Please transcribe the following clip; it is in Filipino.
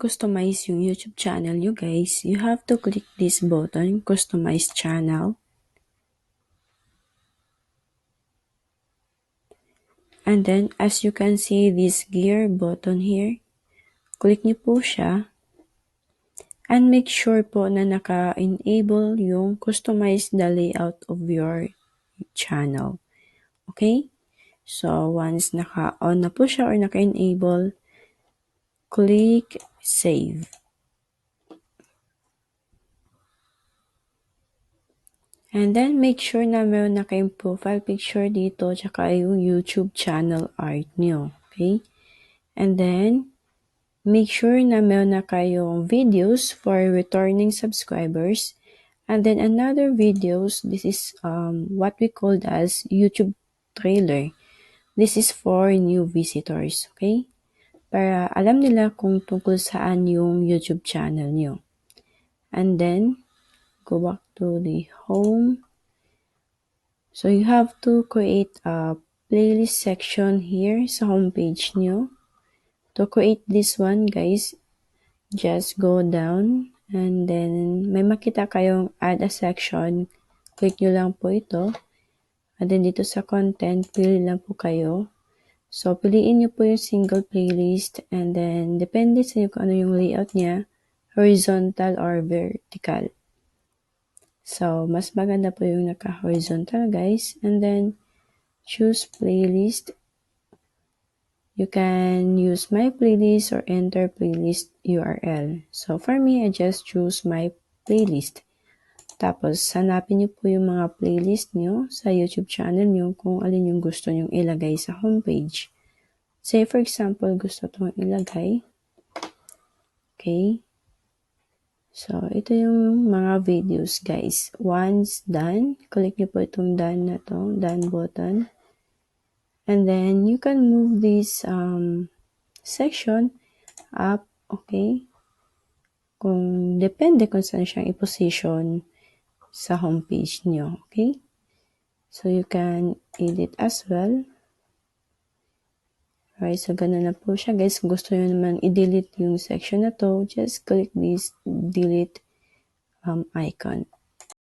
customize yung YouTube channel you guys, you have to click this button, Customize Channel. And then, as you can see, this gear button here, click niyo po siya. And make sure po na naka-enable yung customize the layout of your channel. Okay? So, once naka-on na po siya or naka-enable, click Save. And then, make sure na meron na kayong profile picture dito, tsaka yung YouTube channel art nyo. Okay? And then, make sure na meron na kayong videos for returning subscribers. And then, another videos, this is what we called as YouTube trailer. This is for new visitors. Okay? Para alam nila kung tungkol saan yung YouTube channel nyo. And then, go back to the home. So, you have to create a playlist section here sa homepage nyo. To create this one, guys, just go down and then may makita kayong add a section. Click nyo lang po ito. And then dito sa content, pili lang po kayo. So, piliin nyo po yung single playlist and then depende sa inyo kung ano yung layout niya, horizontal or vertical. So, mas maganda po yung naka-horizontal, guys. And then, choose playlist. You can use my playlist or enter playlist URL. So, for me, I just choose my playlist. Tapos, hanapin nyo po yung mga playlist nyo sa YouTube channel nyo kung alin yung gusto nyong ilagay sa homepage. Say, for example, gusto itong ilagay. Okay. So, ito yung mga videos, guys. Once done, click nyo po itong done na to, done button. And then, you can move this section up, okay? Depende kung saan siyang i-position sa homepage nyo, okay? So, you can edit as well. Alright, so ganun na po siya, guys. Kung gusto nyo naman i-delete yung section na to, just click this delete icon.